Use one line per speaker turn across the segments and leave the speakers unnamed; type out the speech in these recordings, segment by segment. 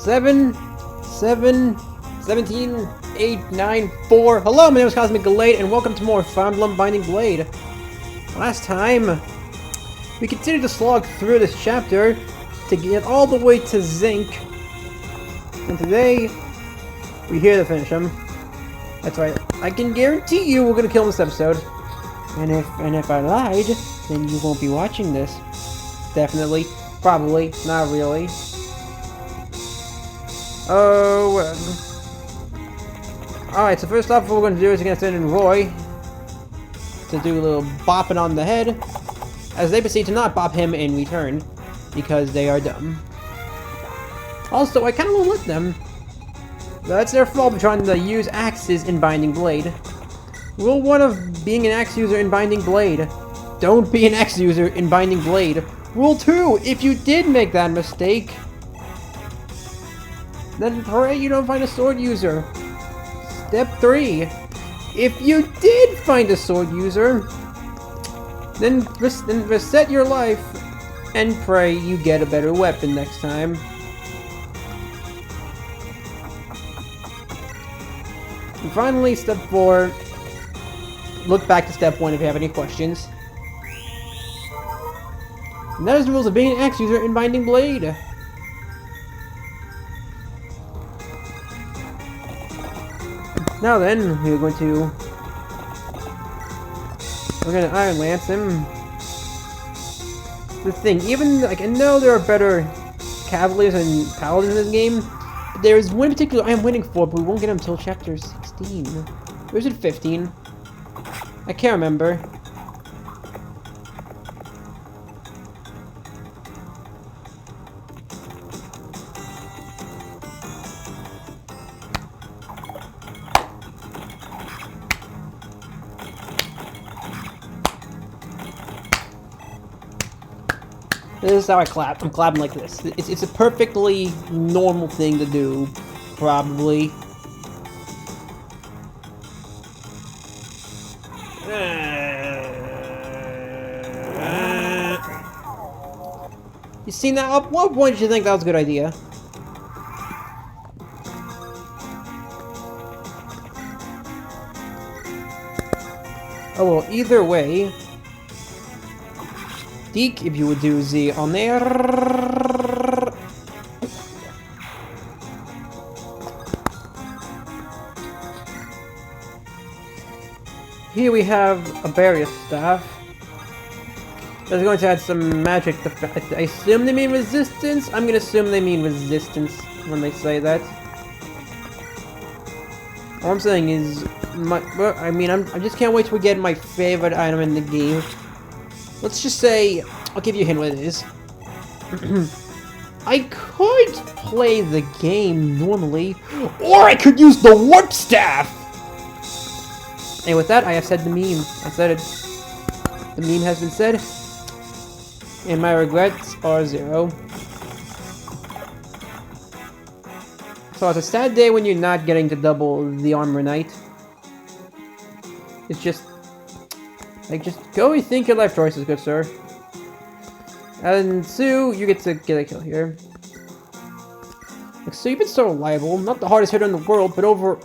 7, 7, 17, 8, 9, 4. Hello, my name is Cosmic Glade, and welcome to more Fire Emblem Binding Blade. Last time, we continued to slog through this chapter to get all the way to Zinc. And today, we're here to finish him. That's right. I can guarantee you we're gonna kill him this episode. And if I lied, then you won't be watching this. Definitely. Probably. Not really. Oh, alright, so first off, what we're going to do is we're going to send in Roy to do a little bopping on the head, as they proceed to not bop him in return, because they are dumb. Also, I kind of won't let them. That's their fault for trying to use axes in Binding Blade. Rule 1 of being an axe user in Binding Blade: don't be an axe user in Binding Blade. Rule 2, if you did make that mistake, then pray you don't find a sword user. Step 3, if you did find a sword user, then reset your life and pray you get a better weapon next time. And finally, step 4, look back to step 1 if you have any questions. And that is the rules of being an axe user in Binding Blade. Now then, we're gonna Iron Lance him. The thing, even like I know there are better Cavaliers and Paladins in this game, but there is one in particular I am waiting for, but we won't get him until chapter 16. Or is it 15? I can't remember. This is how I clap. I'm clapping like this. It's a perfectly normal thing to do, probably. You see now? At what point did you think that was a good idea? Oh well, either way. Deke, if you would do the on there. Here we have a barrier staff. That's going to add some magic. I assume they mean resistance. I'm going to assume they mean resistance when they say that. All I'm saying is, I just can't wait till we get my favorite item in the game. Let's just say, I'll give you a hint what it is. I could play the game normally, or I could use the warp staff! And with that, I have said the meme. I said it. The meme has been said, and my regrets are 0. So it's a sad day when you're not getting to double the armor knight. It's just... like, just go rethink your life choices, good sir. And Sue, you get to get a kill here. Like, so you've been so reliable. Not the hardest hitter in the world, but over...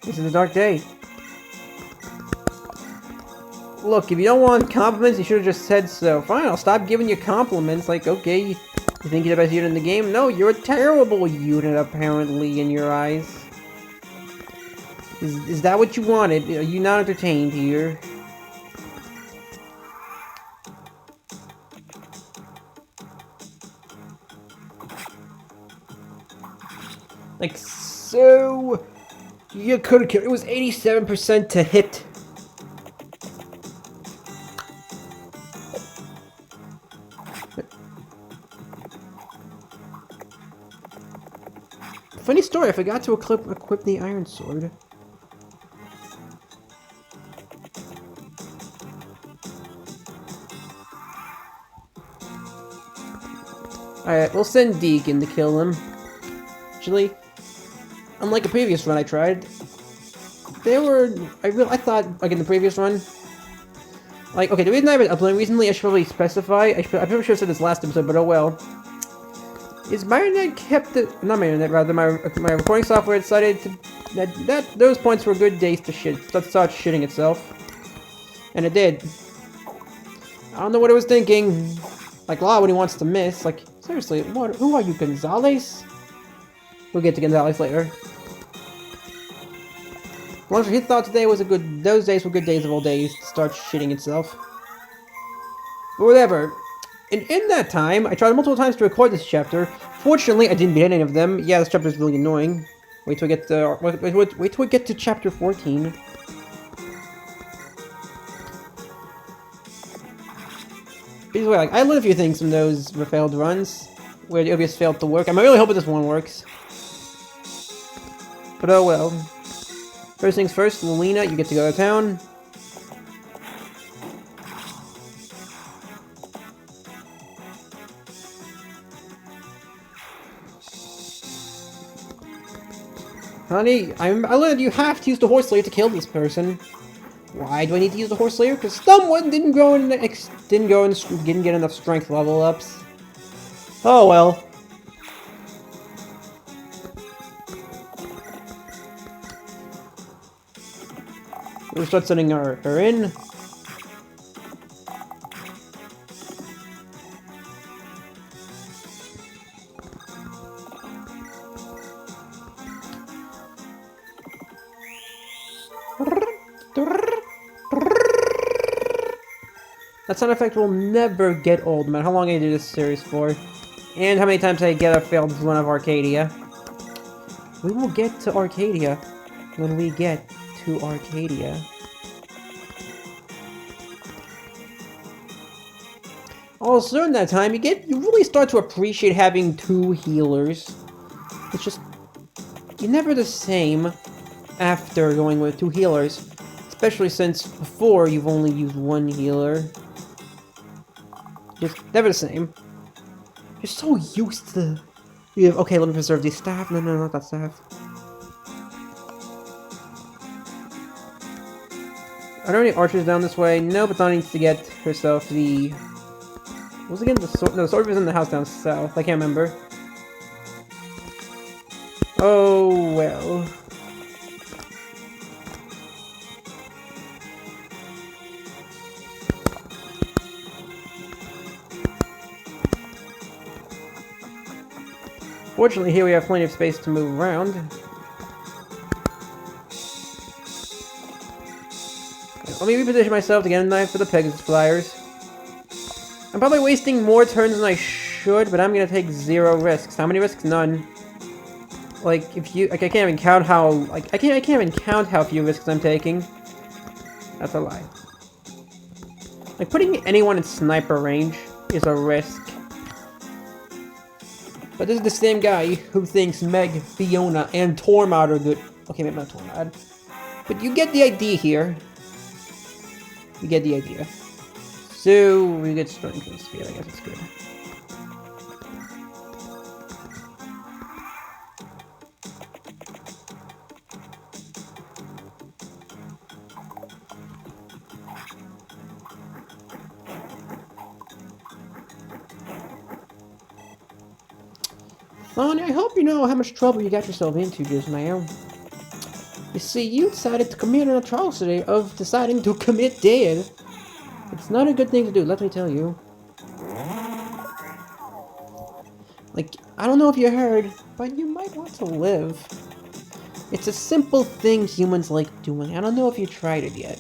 This is a dark day. Look, if you don't want compliments, you should have just said so. Fine, I'll stop giving you compliments. Like, okay, you think you're the best unit in the game? No, you're a terrible unit, apparently, in your eyes. Is that what you wanted? Are you not entertained here? Like, so... you could have killed. It was 87% to hit. Funny story, I forgot to equip the Iron Sword. Alright, we'll send Deacon to kill him. Actually, unlike a previous run I tried, they were... I thought, like in the previous run... Like, okay, the reason I haven't uploaded recently, I should probably specify... I probably should have said this last episode, but oh well. Is my internet kept the... Not my internet, rather, my recording software decided to... Those points were good days to start shitting itself. And it did. I don't know what it was thinking. Like, Law when he wants to miss. Like, seriously, what? Who are you, Gonzalez? We'll get to Gonzalez later. Once he thought today was a good... Those days were good days of all days to start shitting itself. But whatever. And in that time, I tried multiple times to record this chapter. Fortunately, I didn't beat any of them. Yeah, this chapter is really annoying. Wait till we get to... Wait till we get to chapter 14. Either way, like, I learned a few things from those failed runs, where the OBS failed to work. I'm really hoping this one works. But oh well. First things first, Lena, you get to go to town. Honey, I learned you have to use the horse slayer to kill this person. Why do I need to use the horse slayer? Because someone didn't get enough strength level ups. Oh well. We'll start sending her in. That sound effect will never get old, no matter how long I do this series for. And how many times I get a failed run of Arcadia. We will get to Arcadia when we get to Arcadia. Also, in that time, you really start to appreciate having two healers. It's just... You're never the same after going with two healers. Especially since before you've only used one healer. Just never the same. You're so used to... Okay, let me preserve these staff. No, not that staff. Are there any archers down this way? No, but Donna needs to get herself the... What was it again? The sword? No, the sword was in the house down south. I can't remember. Oh, well. Fortunately, here we have plenty of space to move around. Let me reposition myself to get a knife for the Pegasus Flyers. I'm probably wasting more turns than I should, but I'm gonna take 0 risks. How many risks? None. Like, if you... Like, I can't even count how... Like, I can't even count how few risks I'm taking. That's a lie. Like, putting anyone in sniper range is a risk. But this is the same guy who thinks Meg, Fiona, and Tormod are good. Okay, maybe not Tormod. But you get the idea here. You get the idea. So, we get strength and speed, I guess it's good. Sonny, I hope you know how much trouble you got yourself into just now. You see, you decided to commit an atrocity of deciding to commit death. It's not a good thing to do, let me tell you. Like, I don't know if you heard, but you might want to live. It's a simple thing humans like doing. I don't know if you tried it yet.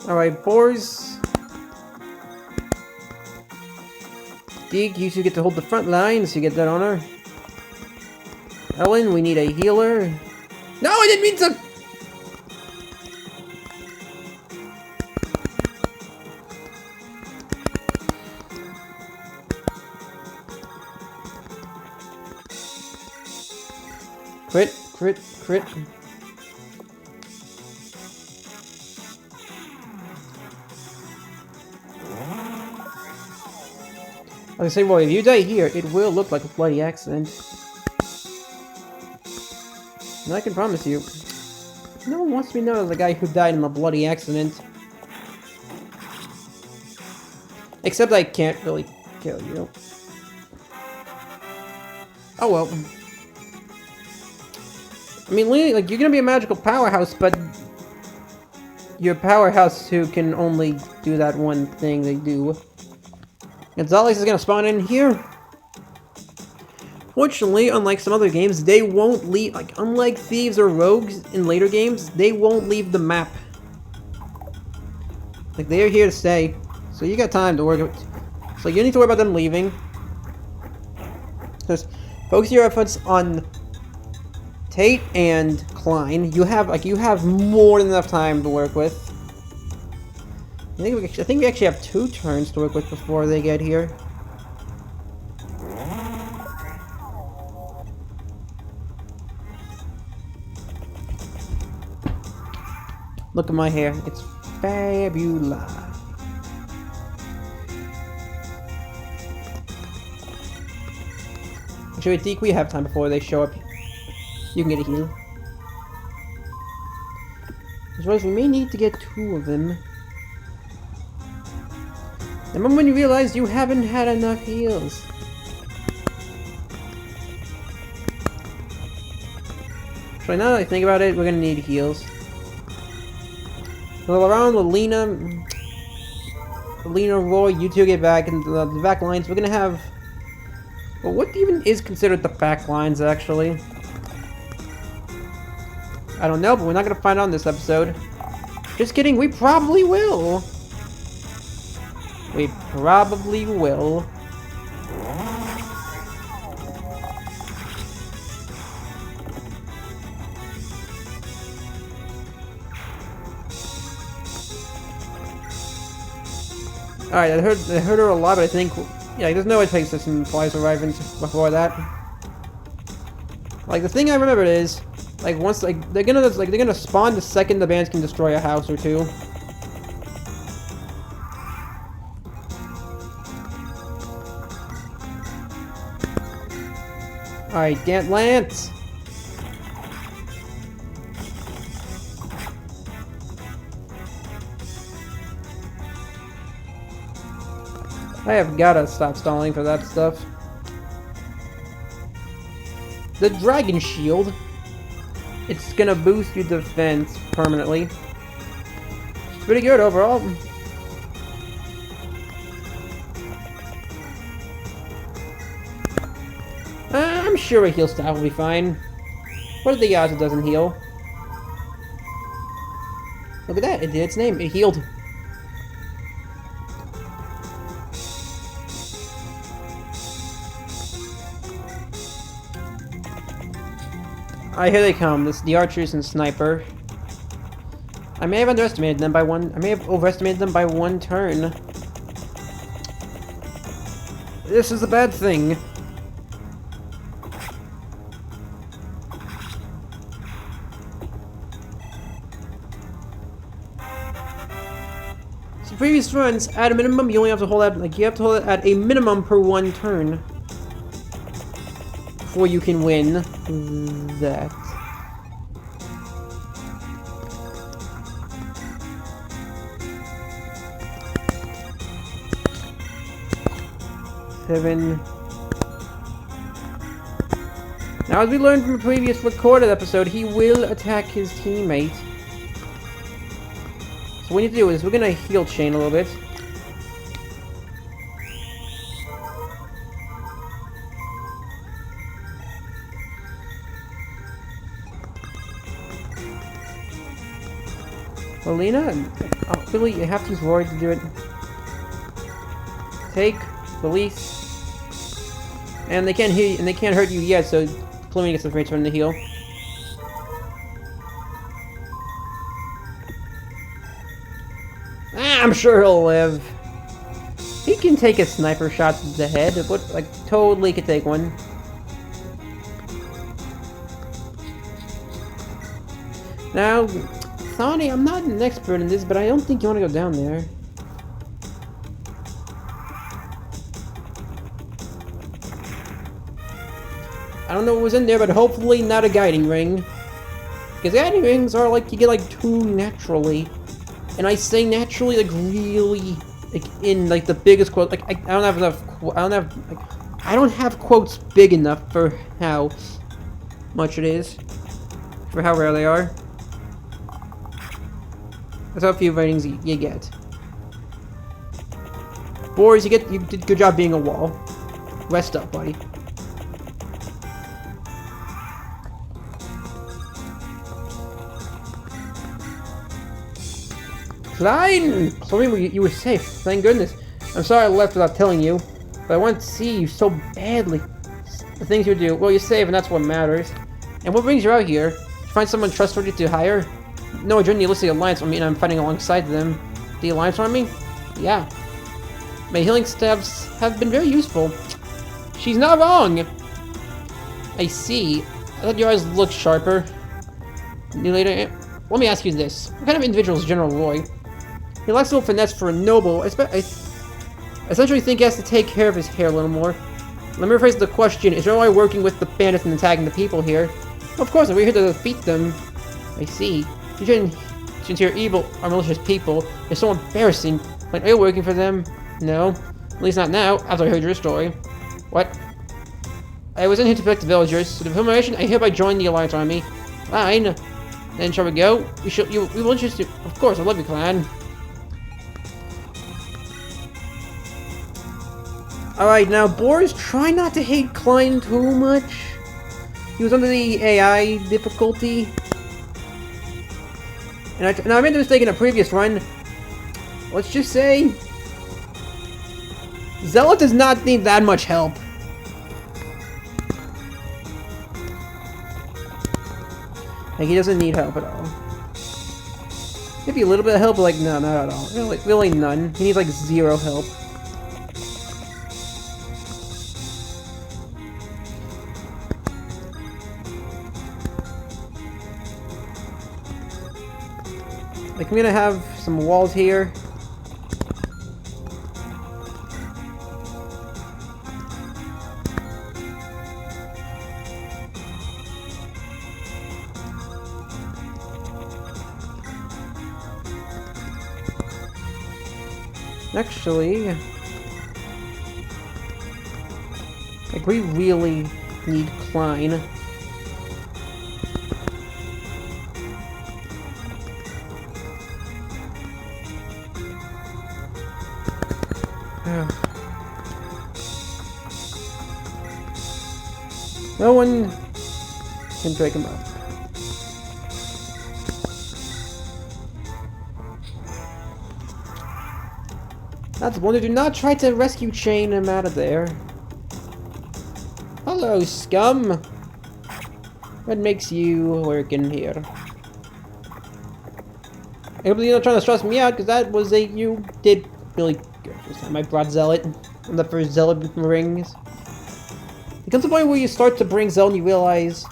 Alright, boys. Dig, you should get to hold the front line, so you get that honor. Ellen, we need a healer. No, I didn't mean to... Crit, crit, crit. I was say, well, if you die here, it will look like a bloody accident. And I can promise you, no one wants to be known as the guy who died in a bloody accident. Except I can't really kill you. Oh well. I mean, like, you're gonna be a magical powerhouse, but you're a powerhouse who can only do that one thing they do. Gonzalez is gonna spawn in here. Fortunately, unlike some other games, they won't leave, like, unlike thieves or rogues in later games, they won't leave the map. Like, they are here to stay. So you got time to work with. So you need to worry about them leaving. Just focus your efforts on Tate and Klein. You have more than enough time to work with. I think we actually have 2 turns to work with before they get here. Look at my hair. It's fabulous. Actually, with Deke, we have time before they show up. You can get a heal. As well as we may need to get 2 of them. Remember when you realize you haven't had enough heals? So now that I think about it, we're gonna need heals. So around Lena, Roy, you two get back into the back lines. We're gonna have. Well, what even is considered the back lines, actually? I don't know, but we're not gonna find out in this episode. Just kidding, we probably will. We probably will. Alright, I heard her a lot, but I think, yeah, there's no way to take system flies arriving before that. Like, the thing I remember is, like, once, like, they're gonna spawn the second the bands can destroy a house or 2. Alright, get Lance! I have gotta stop stalling for that stuff. The Dragon Shield. It's gonna boost your defense permanently. It's pretty good overall. I'm sure a heal staff will be fine. What are the odds it doesn't heal? Look at that, it did its name, it healed. Alright, here they come. This is the archers and sniper. I may have underestimated them by one. I may have overestimated them by 1 turn. This is a bad thing. So previous runs, at a minimum, you only have to hold that. Like, you have to hold it at a minimum per 1 turn before you can win that. Seven. Now, as we learned from a previous recorded episode, he will attack his teammate. So what we need to do is we're gonna heal chain a little bit. Alina, Billy, you have to use Roy to do it. Take, release, and they can't heal you, and they can't hurt you yet. So Plumie gets the free turn to heal. I'm sure he'll live. He can take a sniper shot to the head, but like totally could take one. Now, Thani, I'm not an expert in this, but I don't think you want to go down there. I don't know what was in there, but hopefully not a guiding ring. Because guiding rings are like, you get like 2 naturally. And I say naturally, like really, like in like the biggest quote, like I don't have enough, I don't have quotes big enough for how much it is. For how rare they are. That's how few ratings you get. Boris, you did a good job being a wall. Rest up, buddy. Klein! Sorry, you were safe. Thank goodness. I'm sorry I left without telling you, but I wanted to see you so badly. The things you do. Well, you're safe, and that's what matters. And what brings you out here? To find someone trustworthy to hire? No, I joined the Illicit Alliance Army, and I'm fighting alongside them. The Alliance Army? Yeah. My healing staffs have been very useful. She's not wrong! I see. I thought your eyes looked sharper. Later, let me ask you this. What kind of individual is General Roy? He lacks a little finesse for a noble. I essentially think he has to take care of his hair a little more. Let me rephrase the question. Is Roy working with the bandits and attacking the people here? Of course, we're here to defeat them. I see. Since you're evil or malicious people, it's so embarrassing. Like, are you working for them? No. At least not now, after I heard your story. What? I was in here to protect the villagers. So the information, I hereby join the Alliance Army. Fine. Then shall we go? We will just... Of course, I love you, clan. Alright, now, Boris, try not to hate Klein too much. He was under the AI difficulty. And I made the mistake in a previous run. Let's just say... Zealot does not need that much help. Like, he doesn't need help at all. Maybe a little bit of help, but like, no, not at all. Really none. He needs like 0 help. Like, I'm gonna have some walls here. Actually, like, we really need Klein. No one can break him up. That's a wonder. Do not try to rescue chain him out of there. Hello, scum. What makes you work in here? I hope you're not trying to stress me out, because that was you did really good this time. I brought Zealot on the first Zealot rings. It comes to the point where you start to bring Zealot and you realize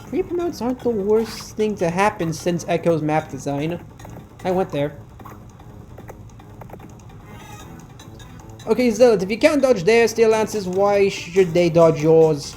pre-promotes aren't the worst thing to happen since Echo's map design. I went there. Okay, Zealot, if you can't dodge their steel lances, why should they dodge yours?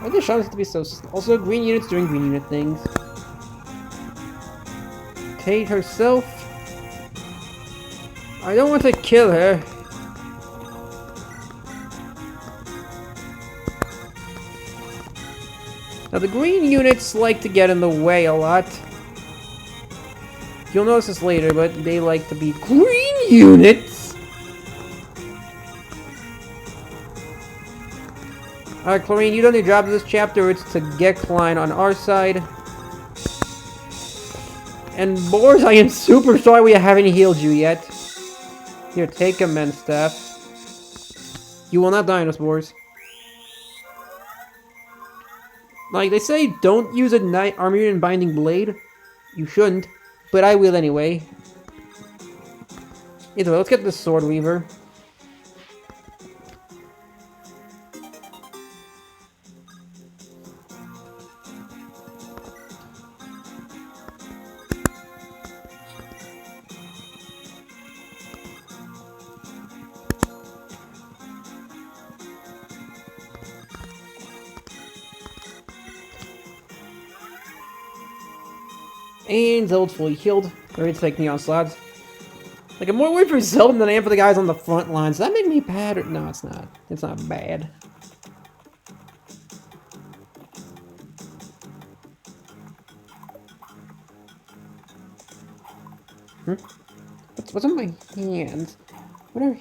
Why do shots have to be so slow? Also, green units doing green unit things. Kate herself. I don't want to kill her. Now, the green units like to get in the way a lot. You'll notice this later, but they like to be green units! Alright, Chlorine, you done your job of this chapter. It's to get Klein on our side. And Boars, I am super sorry we haven't healed you yet. Here, take a men's staff. You will not die on us, Boars. Like, they say don't use a armor unit binding blade. You shouldn't, but I will anyway. Either way, let's get this Sword Weaver. And Zeld's fully healed. Ready to take the onslaught. Like, I'm more worried for Zeld than I am for the guys on the front lines. Does that make me bad? Or... No, it's not. It's not bad. What's on my hands? What are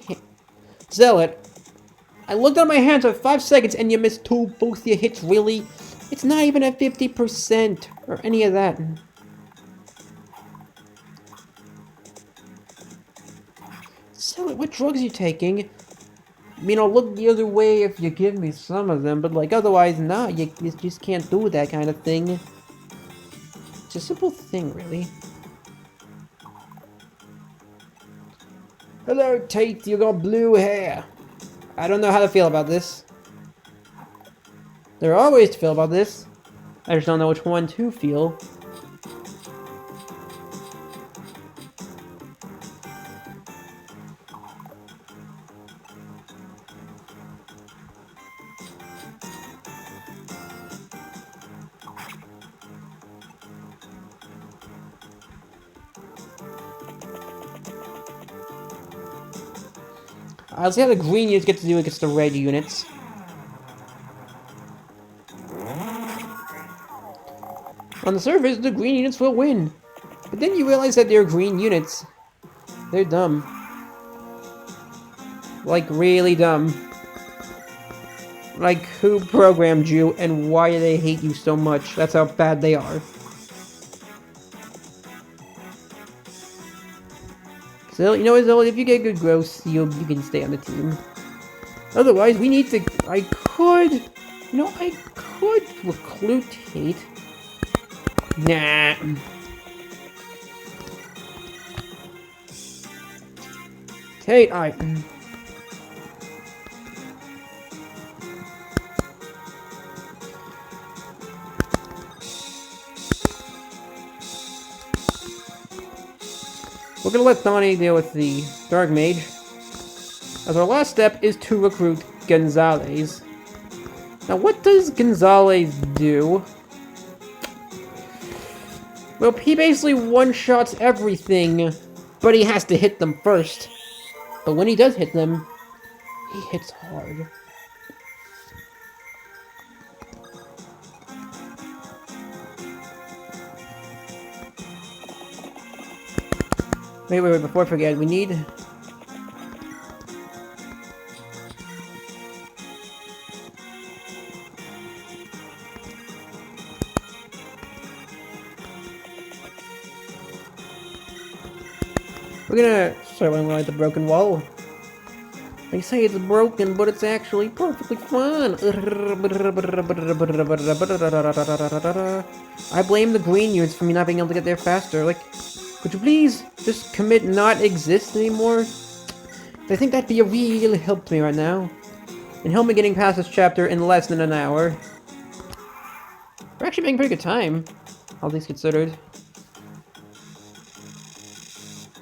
Zealot? I looked at my hands for 5 seconds and you missed both your hits, really? It's not even at 50% or any of that. Zealot, what drugs are you taking? I mean, I'll look the other way if you give me some of them, but like otherwise, nah, you just can't do that kind of thing. It's a simple thing, really. Hello, Tate, you got blue hair. I don't know how to feel about this. There are ways to feel about this. I just don't know which one to feel. I'll see how the green units get to do against the red units. On the surface, the green units will win. But then you realize that they're green units. They're dumb. Like, really dumb. Like, who programmed you and why do they hate you so much? That's how bad they are. So, you know what, Zoe, if you get good growth, you can stay on the team. Otherwise, we need to... I could recruit Tate. Nah. Tate, we're gonna let Donnie deal with the Dark Mage, as our last step is to recruit Gonzalez. Now, what does Gonzalez do? Well, he basically one-shots everything, but he has to hit them first. But when he does hit them, he hits hard. Wait, before I forget, we need... We're gonna start running like the broken wall. They say it's broken, but it's actually perfectly fine. I blame the green units for me not being able to get there faster. Like, could you please just commit not exist anymore? I think that'd be a real help to me right now. And help me getting past this chapter in less than an hour. We're actually making pretty good time, all things considered.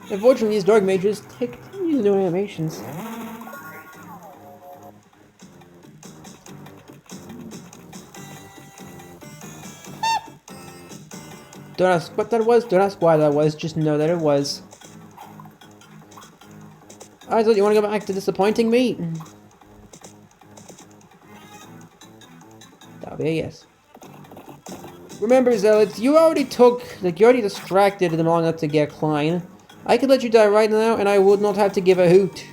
Unfortunately, these dark mages take these new animations. Don't ask what that was, don't ask why that was, just know that it was. I thought you want to go back to disappointing me? That'll be a yes. Remember, Zealots, you already distracted them long enough to get Klein. I could let you die right now, and I would not have to give a hoot.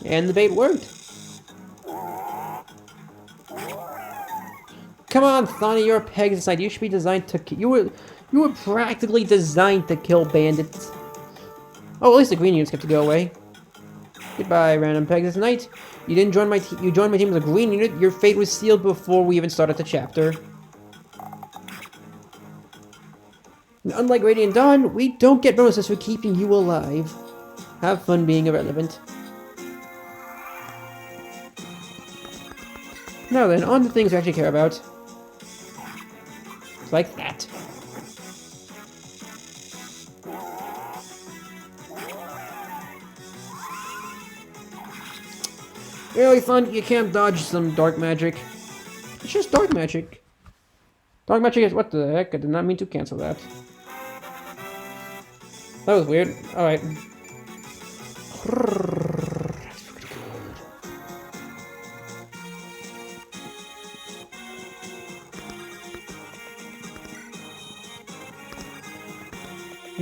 And the bait worked. Come on, Thani, you're a Pegasus. You should be designed to you were practically designed to kill bandits. Oh, at least the green units get to go away. Goodbye, random Pegasus Knight. You didn't join my team. You joined my team as a green unit. Your fate was sealed before we even started the chapter. And unlike Radiant Dawn, we don't get bonuses for keeping you alive. Have fun being irrelevant. Now then, on to things we actually care about. Like that. Really fun, you can't dodge some dark magic. It's just dark magic. Dark magic is what the heck? I did not mean to cancel that. That was weird. Alright.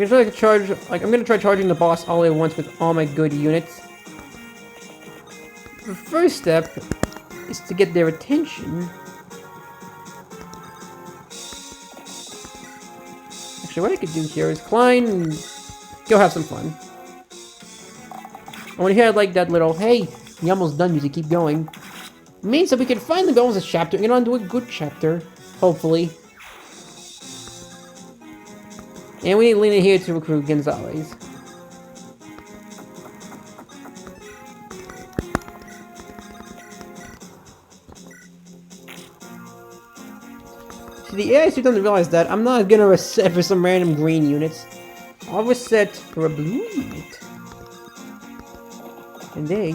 I'm gonna try charging the boss all at once with all my good units. The first step is to get their attention. Actually, what I could do here is climb and go have some fun. I want to hear like that little, hey, you almost done music, keep going. It means that we can finally go on this chapter and get on to a good chapter, hopefully. And we need Lena here to recruit Gonzalez. See, the AI suit doesn't realize that I'm not gonna reset for some random green units. I'll reset for a blue unit. And they...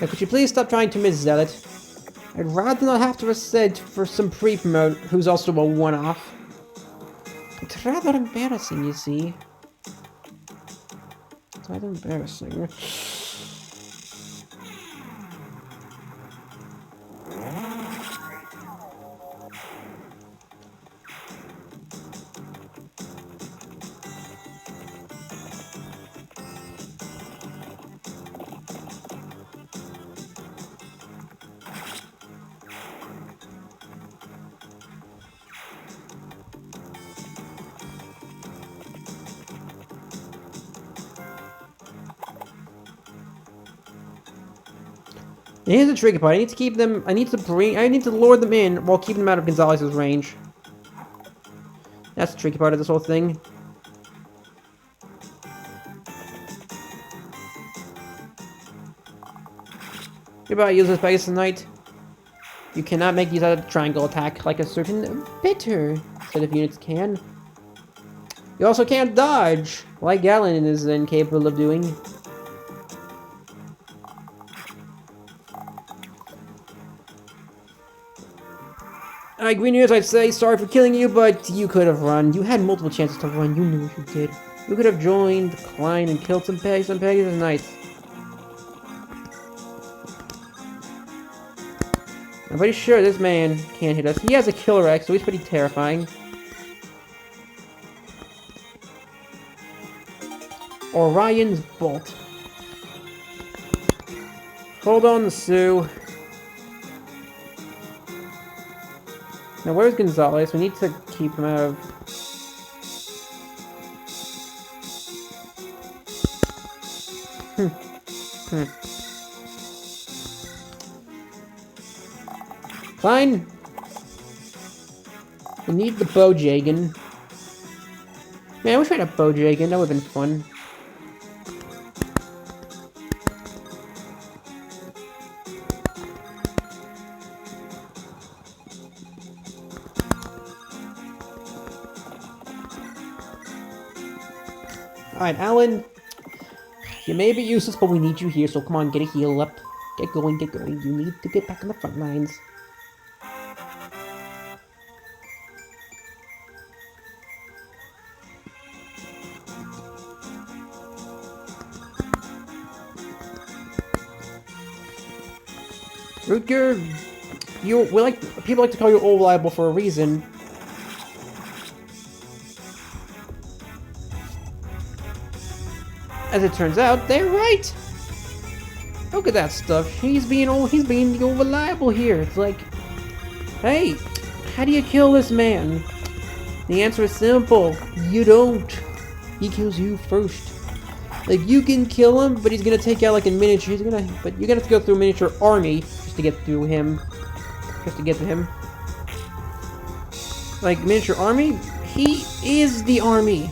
Now, could you please stop trying to miss Zealot? I'd rather not have to reset for some pre-promote who's also a one-off. It's rather embarrassing, you see. It's rather embarrassing. And here's the tricky part. I need to keep them. I need to lure them in while keeping them out of Gonzalez's range. That's the tricky part of this whole thing. Goodbye, useless Pegasus Knight. You cannot make use of a triangle attack like a certain bitter set of units can. You also can't dodge, like Galen is incapable of doing. Green Ears, I'd say sorry for killing you, but you could have run. You had multiple chances to run. You knew what you did. You could have joined Klein and killed some Pegasus Knights. I'm pretty sure this man can't hit us. He has a Killer X, so he's pretty terrifying. Orion's Bolt. Hold on, Sue. Now, where's Gonzalez? We need to keep him out of... Fine. We need the Bojagan. Man, I wish we had a Bojagan. That would have been fun. Alright, Alan. You may be useless, but we need you here, so come on, get a heal up. Get going, get going. You need to get back on the front lines. Rutger, people like to call you old reliable for a reason. As it turns out, they're right. Look at that stuff. He's being the old reliable here. It's like, hey, how do you kill this man? The answer is simple. You don't. He kills you first. Like, you can kill him, but he's gonna take out like a miniature. But you're gonna have to go through a miniature army just to get through him. Just to get to him. Like, miniature army? He is the army.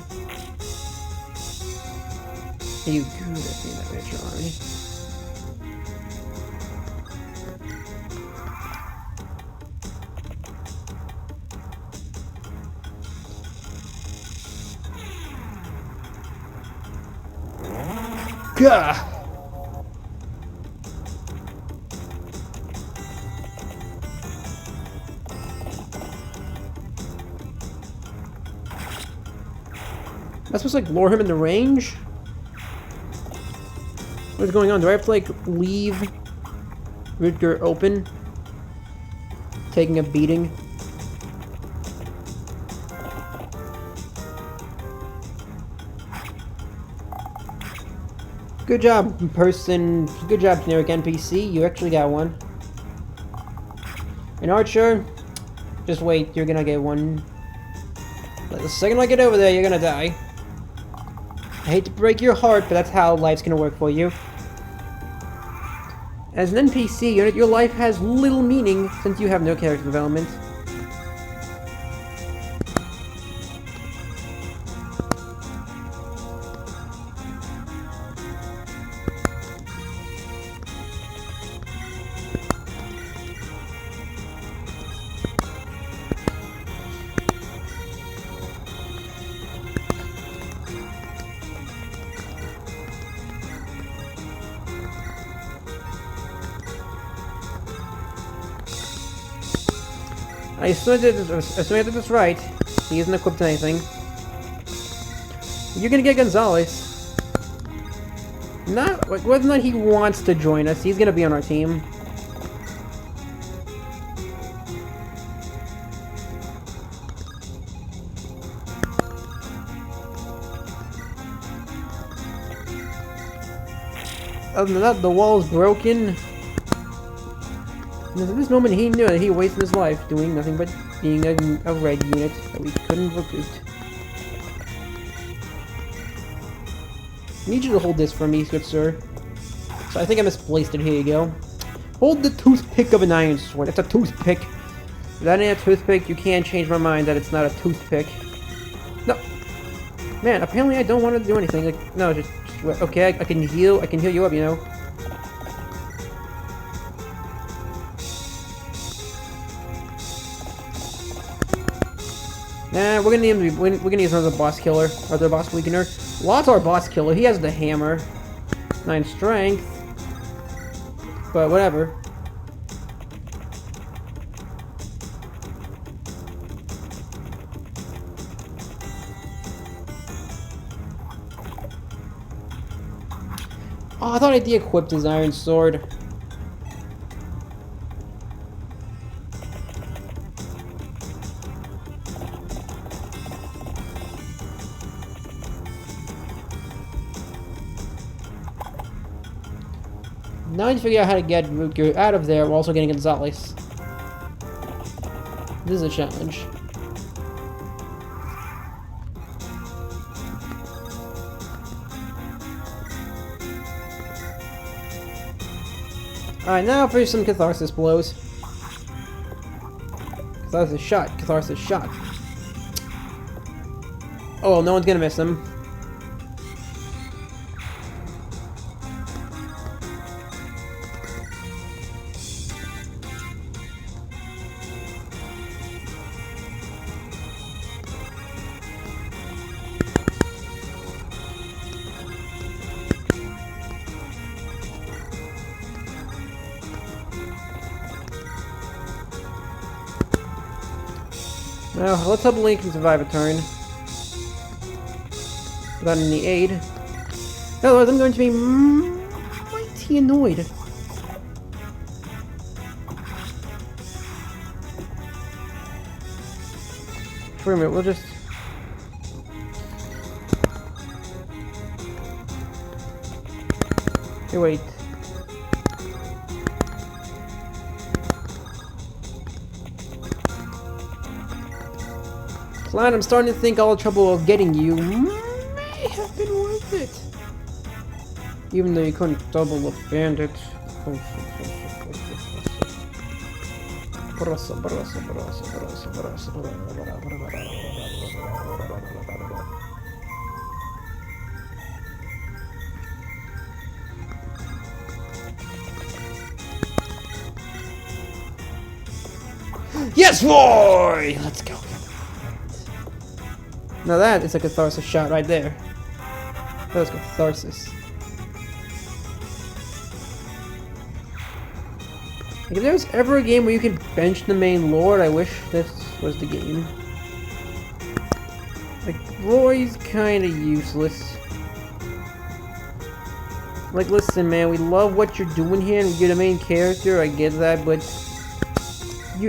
Are you good at being that miniature army? Gah! Am I supposed to like lure him in the range? What's going on? Do I have to like leave Rutger open? Taking a beating? Good job, person. Good job, generic NPC. You actually got one. An archer, just wait. You're gonna get one. Like, the second I get over there, you're gonna die. I hate to break your heart, but that's how life's gonna work for you. As an NPC, your life has little meaning since you have no character development. I assume I did this right. He isn't equipped to anything. You're gonna get Gonzalez. Not whether or not he wants to join us, he's gonna be on our team. Other than that, the wall's broken. At this moment, he knew that he wasted his life doing nothing but being a red unit that we couldn't recruit. I need you to hold this for me, good sir. So I think I misplaced it. Here you go. Hold the toothpick of an iron sword. It's a toothpick. If that ain't a toothpick, you can't change my mind that it's not a toothpick. No. Man, apparently I don't want to do anything. Like, no, just okay, I can heal. I can heal you up, you know. Nah, we're gonna use another boss killer, other boss weakener. Lot's our boss killer. He has the hammer, 9 strength, but whatever. Oh, I thought I de-equipped his iron sword. Now I need to figure out how to get Rutger out of there while also getting Gonzalez. This is a challenge. Alright, now for some catharsis blows. Catharsis shot. Catharsis shot. Oh, no one's gonna miss him. Now, let's hope Link can survive a turn without any aid. Otherwise, I'm going to be mighty annoyed. Wait a minute, we'll just... Hey, wait. Clan, I'm starting to think all the trouble of getting you may have been worth it. Even though you couldn't double the bandit. Yes, boy! Let's go. Now that is a catharsis shot right there. That was catharsis. Like, if there's ever a game where you can bench the main lord, I wish this was the game. Like, Roy's kinda useless. Like, listen, man, we love what you're doing here, and you're the main character, I get that, but...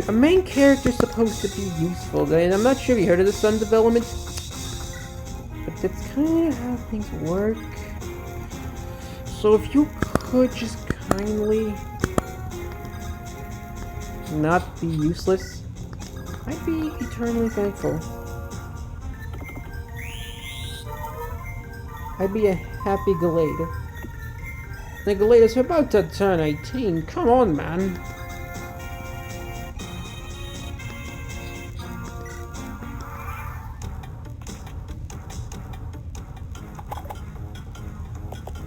a main character's supposed to be useful, and I'm not sure if you heard of the Sun development, but that's kind of how things work. So if you could just kindly not be useless, I'd be eternally thankful. I'd be a happy Galade. The Galade is about to turn 18, come on, man.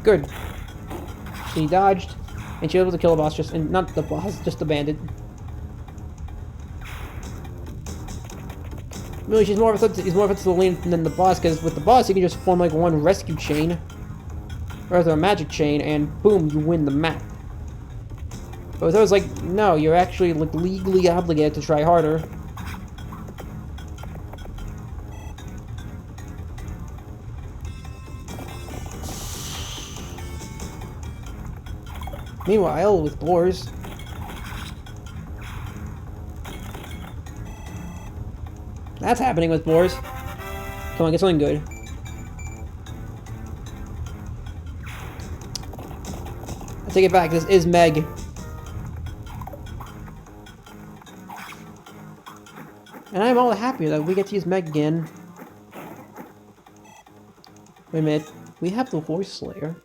Good. She dodged, and she was able to kill the boss, and not the boss, just the bandit. Really, he's more of a threat to the lane than the boss, because with the boss, you can just form like one rescue chain, or rather a magic chain, and boom, you win the map. But with those, like, no, you're actually like legally obligated to try harder. Meanwhile, with Boars, that's happening with Boars. Come on, get something good. I take it back, this is Meg. And I'm all happy that we get to use Meg again. Wait a minute, we have the Horse Slayer.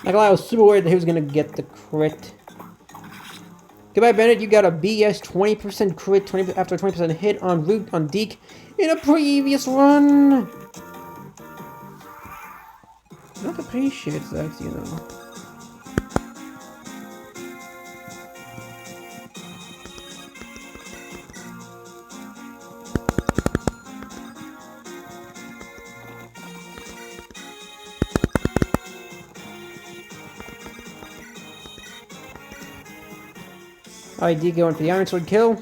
Not gonna lie, I was super worried that he was gonna get the crit. Goodbye, Bennett. You got a BS 20% crit after a 20% hit on root on Deke in a previous run. Not appreciate that, you know. Alright, Deke going for the Iron Sword kill.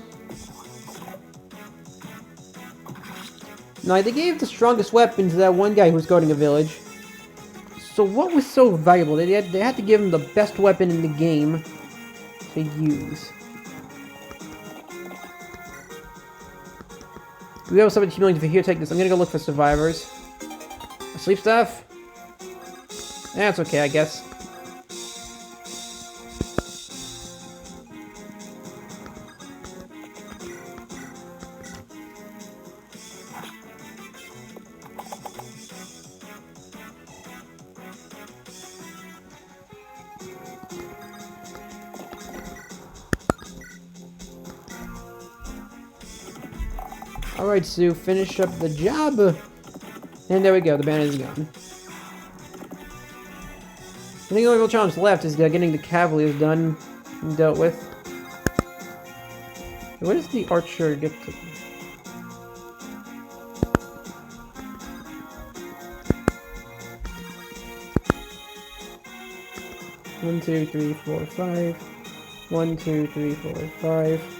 Now, they gave the strongest weapon to that one guy who was guarding a village. So what was so valuable? They had to give him the best weapon in the game to use. We have somebody humiliating for here. Take this. I'm gonna go look for survivors. Sleep staff? That's okay, I guess. Alright, Sue, finish up the job. And there we go, the bandit is gone. I think the only real challenge left is getting the Cavaliers done and dealt with. What does the archer get to? 1, 2, 3, 4, 5. 1, 2, 3, 4, 5.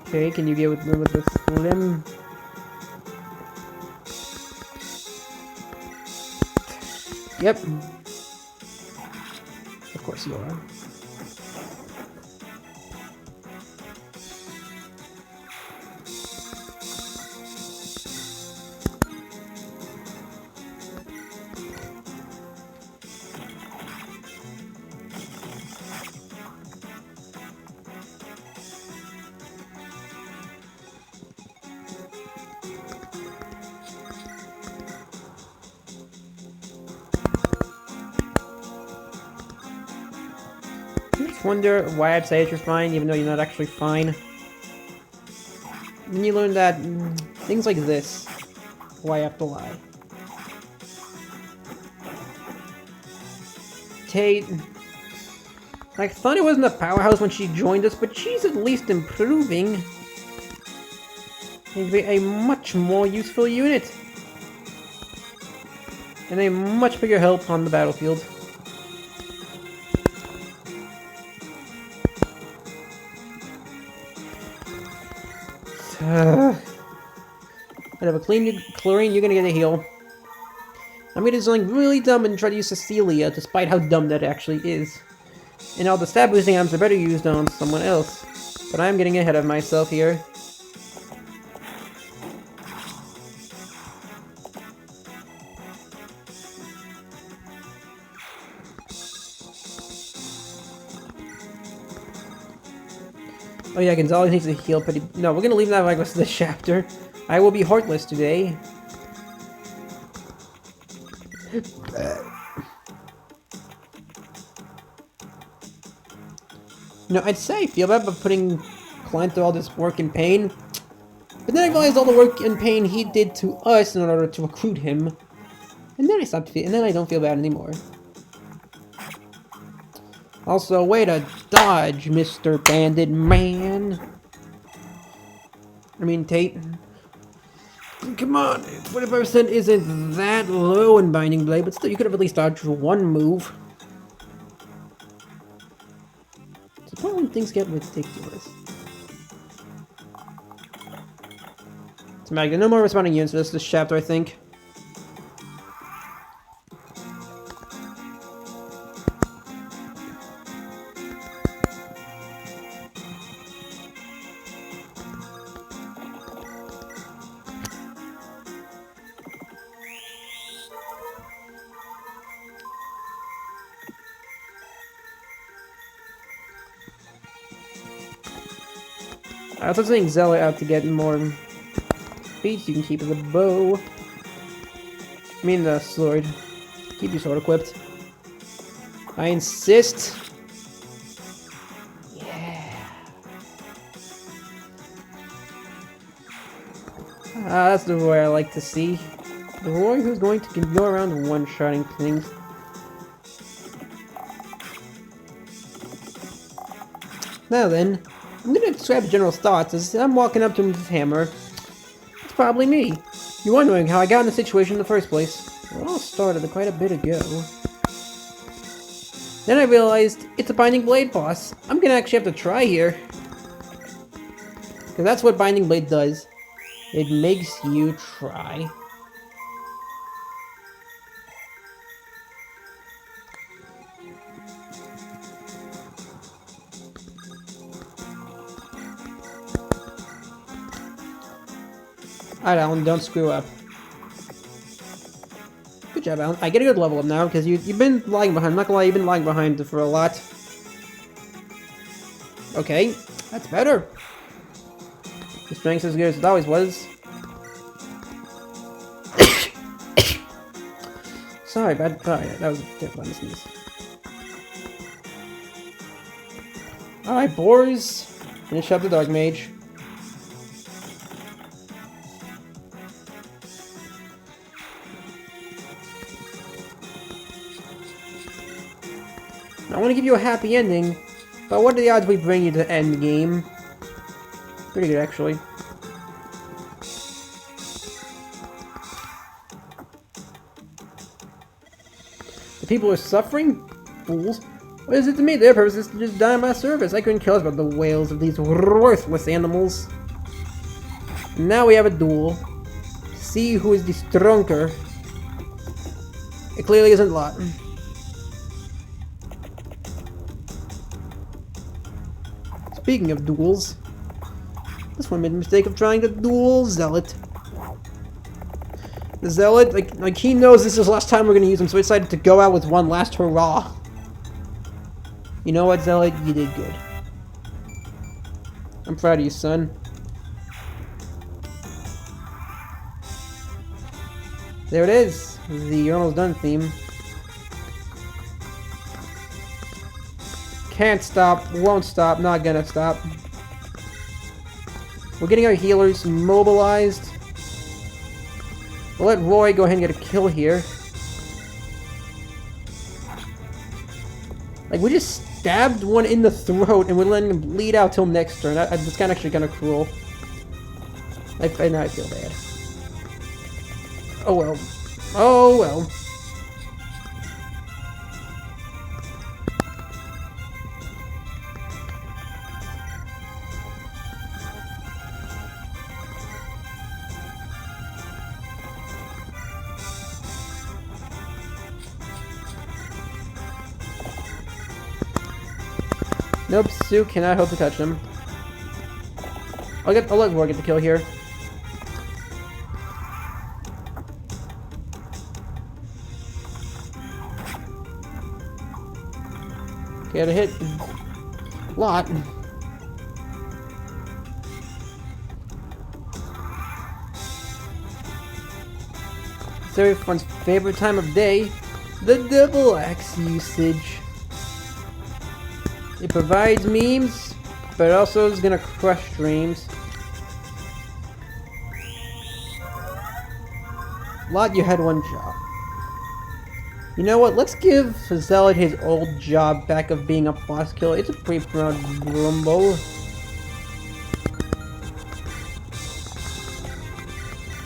Okay, can you get with the slim? Yep. Of course you are. I just wonder why I'd say that you're fine, even though you're not actually fine. Then you learn that things like this, why I have to lie. Tate, I thought it wasn't a powerhouse when she joined us, but she's at least improving. She'd be a much more useful unit. And a much bigger help on the battlefield. I have a chlorine, you're gonna get a heal. I'm gonna do something really dumb and try to use Cecilia, despite how dumb that actually is. And all the stab boosting items are better used on someone else. But I'm getting ahead of myself here. Oh yeah, Gonzalez needs to heal pretty... No, we're gonna leave that like rest of this chapter. I will be heartless today. No, I'd say I feel bad about putting Clint through all this work and pain. But then I realized all the work and pain he did to us in order to recruit him. And then I don't feel bad anymore. Also, way to dodge, Mr. Bandit Man. I mean, Tate. Come on, 25% isn't that low in Binding Blade, but still, you could have at least dodged one move. It's the point when things get ridiculous. It's Magda, no more responding units for this chapter, I think. I was sending Zealot out to get more speed so you can keep the bow. I mean the sword. Keep your sword equipped. I insist. Yeah. That's the Roy I like to see. The Roy who's going to go around one-shotting things. Now then, I'm gonna describe General's thoughts as I'm walking up to him with his hammer. It's probably me. You're wondering how I got in the situation in the first place. It all started quite a bit ago. Then I realized it's a Binding Blade boss. I'm gonna actually have to try here. Because that's what Binding Blade does. It makes you try. Alright, Alan, don't screw up. Good job, Alan. I get a good level up now, because you've been lagging behind. I'm not gonna lie, you've been lagging behind for a lot. Okay, that's better. The strength's as good as it always was. Sorry, bad. Sorry, that was a different sneeze. Alright, boars. Finish up the Dark Mage. I want to give you a happy ending, but what are the odds we bring you to the end game? Pretty good, actually. people are suffering? Fools. What is it to me? Their purpose is to just die in my service. I couldn't care less about the wails of these worthless animals. Now we have a duel. See who is the stronger. It clearly isn't Lot. Speaking of duels, this one made the mistake of trying to duel Zealot. The Zealot, like he knows this is the last time we're gonna use him, so he decided to go out with one last hurrah. You know what, Zealot? You did good. I'm proud of you, son. There it is, the You're Almost Done theme. Can't stop, won't stop, not gonna stop. We're getting our healers mobilized. We'll let Roy go ahead and get a kill here. Like, we just stabbed one in the throat and we're letting him bleed out till next turn. It's kind of actually kind of cruel. Now I feel bad. Oh well. Oh well. Nope, Sue cannot hope to touch him. I'll let Roy get the kill here. Get a hit. Lot. It's everyone's favorite time of day, the double axe usage. It provides memes, but also is gonna crush dreams. Lot, you had one job. You know what? Let's give Zealot his old job back of being a boss killer. It's a pretty proud grumble.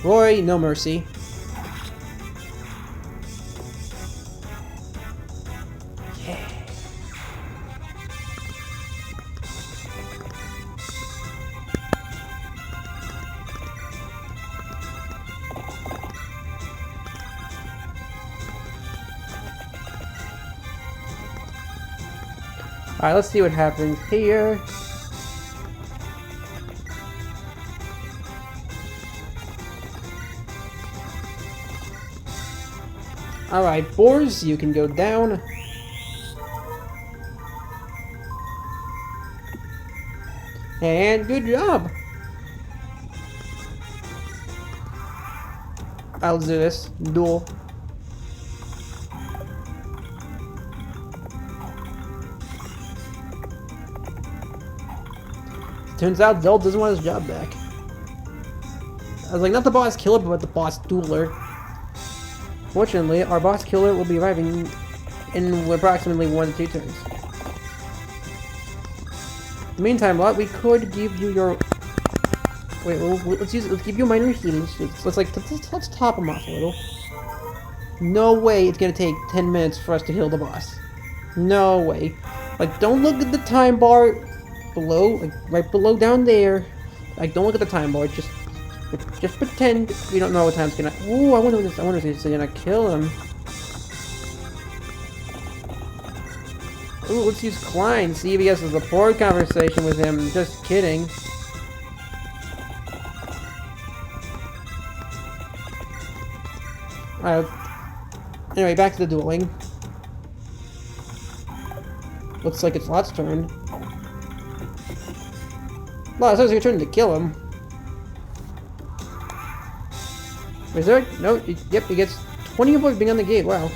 Roy, no mercy. Alright, let's see what happens here. Alright, Boars, you can go down. And good job! I'll do this. Duel. Turns out Zell doesn't want his job back. I was like, not the boss killer, but the boss dueler. Fortunately, our boss killer will be arriving in approximately 1 to 2 turns. In the meantime, Lot, we could give you your... Wait, let's give you minor healing. Let's top him off a little. No way it's gonna take 10 minutes for us to heal the boss. No way. Like, don't look at the time bar below, like right below down there. Like, don't look at the time bar. Just pretend we don't know what time's gonna. Ooh, I wonder if this is gonna kill him. Ooh, let's use Klein. See if he has a support conversation with him. Just kidding. Alright. Anyway, back to the dueling. Looks like it's Lot's turn. Lot, it's your turn to kill him. Is there? No. Yep, he gets 20 points being on the gate. Wow.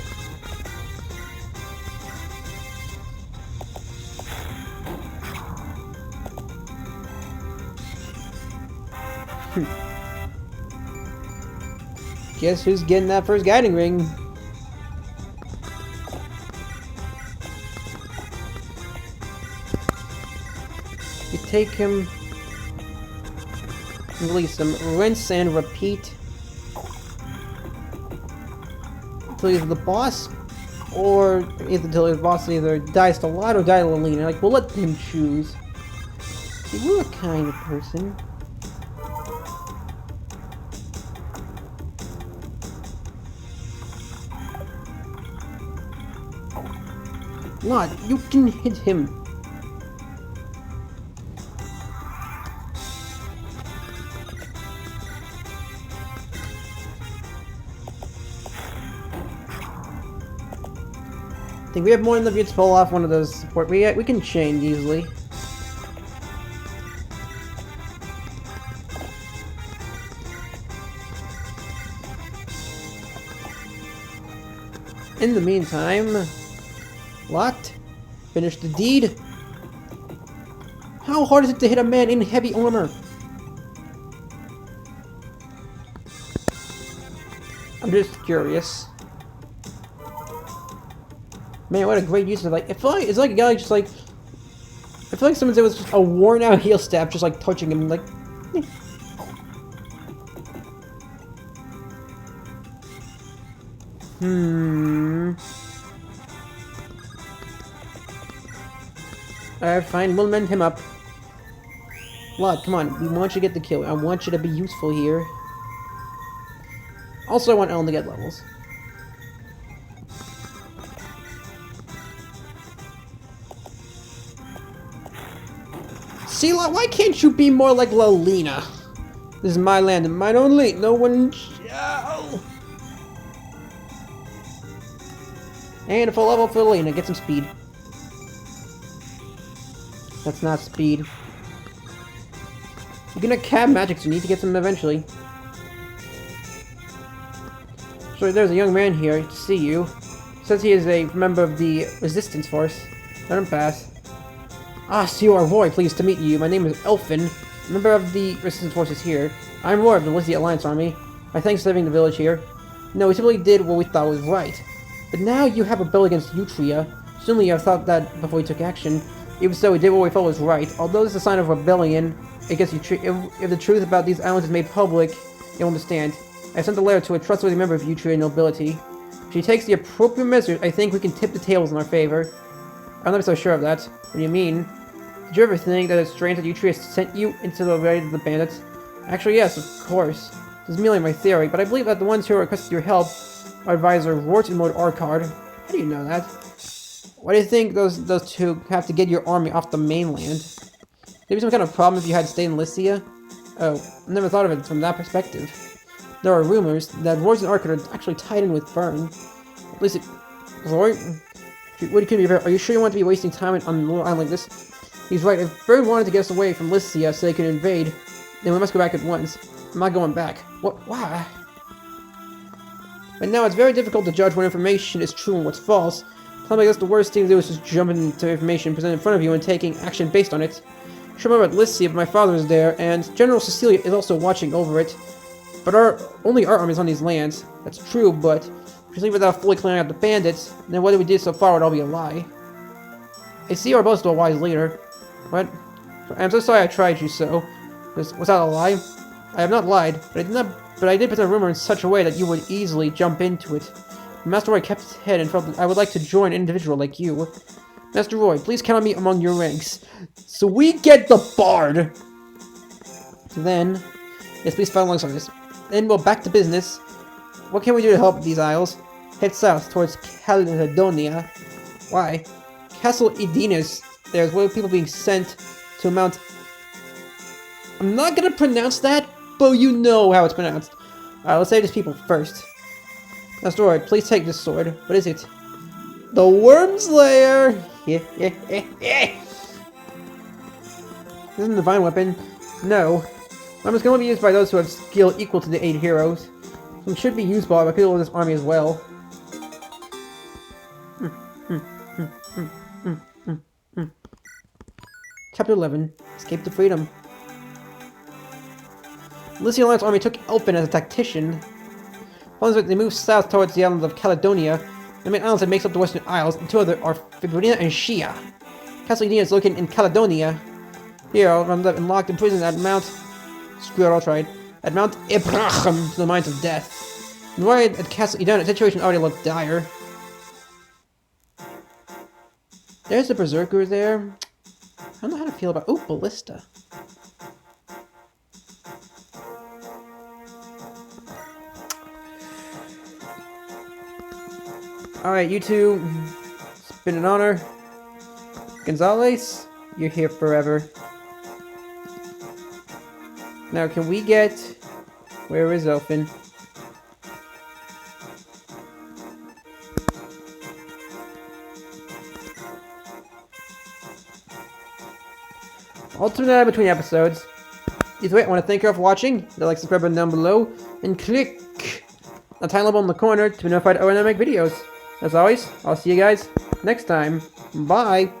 Guess who's getting that first guiding ring? You take him, release him, rinse and repeat. Until he's the boss. Or until his boss either dies to Lot or die to Lelina. Like, we'll let him choose. See, we're a kind of person. Lot, you can hit him. I think we have more than the view to pull off one of those support. We can chain easily. In the meantime, Lot, finish the deed. How hard is it to hit a man in heavy armor? I'm just curious. Man, what a great use of, like, it's like a guy just like, I feel like someone said it was just a worn out heel stab just like touching him, like, eh. Alright, fine, we'll mend him up. Lot, come on, we want you to get the kill. I want you to be useful here. Also, I want Ellen to get levels. See, Lot, why can't you be more like Lelina? This is my land and mine only. No one shall. And a full level for Lelina. Get some speed. That's not speed. You're gonna cab magic, so you need to get some eventually. So there's a young man here to see you. Says he is a member of the resistance force. Let him pass. Ah, Sr. Roy, pleased to meet you. My name is Elfin, member of the resistance forces here. I'm Roy of the Lizzie Alliance Army. My thanks for saving the village here. No, we simply did what we thought was right. But now you have a bill against Utria. Certainly you have thought that before we took action. Even so, we did what we felt was right. Although this is a sign of rebellion against Utria, if the truth about these islands is made public, you'll understand. I sent a letter to a trustworthy member of Utria nobility. If she takes the appropriate measures, I think we can tip the tables in our favor. I'm not so sure of that. What do you mean? Did you ever think that it's strange that Utria sent you into the raid of the bandits? Actually, yes, of course. This is merely my theory, but I believe that the ones who requested your help are advisor Rort and Lord Arkard. How do you know that? Why do you think those two have to get your army off the mainland? Maybe some kind of problem if you had stayed in Lycia? Oh, I never thought of it from that perspective. There are rumors that Rort and Arkard are actually tied in with Byrne. At least Roy? What could be? Are you sure you want to be wasting time on a little island like this? He's right. If Byrne wanted to get us away from Lycia so they could invade, then we must go back at once. I'm not going back. What? Why? But now it's very difficult to judge what information is true and what's false. Something like this, the worst thing to do is just jump into information presented in front of you and taking action based on it. I should remember at Lycia, but my father is there, and General Cecilia is also watching over it. But only our army is on these lands. That's true, but if you leave without fully clearing out the bandits, then what we did so far would all be a lie. I see our boast to a wise leader. What? I'm so sorry I tried you so. Was that a lie? I have not lied, but I did put a rumor in such a way that you would easily jump into it. Master Roy kept his head and felt that I would like to join an individual like you. Master Roy, please count on me among your ranks. So we get the Bard! Then, yes, please follow along this. Then we'll back to business. What can we do to help these isles? Head south towards Caledonia. Why? Castle Edinus. There's where people being sent to Mount... I'm not gonna pronounce that, but you know how it's pronounced. Let's save these people first. Master Roy, please take this sword. What is it? The Wormslayer! Isn't a divine weapon? No. Weapons can only be used by those who have skill equal to the 8 heroes. It should be used by people in this army as well. Chapter 11. Escape to Freedom. Lycia Alliance army took Elfin as a tactician. Following they moved south towards the islands of Caledonia. The main islands that makes up the Western Isles, and two others are Fibronina and Shia. Castle Edina is located in Caledonia. Here, I'm locked in prison at Mount... Screw it, I'll try it. At Mount Ibrahim, to the Mines of Death. And right at Castle Edina, the situation already looked dire. There's a berserker there. I don't know how to feel about... Oh, ballista. Alright, you two. It's been an honor. Gonzalez, you're here forever. Now, can we get... Where is Elfin? Alternate between episodes. Either way, I want to thank you all for watching. Hit the like, subscribe button down below, and click the tiny little bell in the corner to be notified when I make videos. As always, I'll see you guys next time. Bye!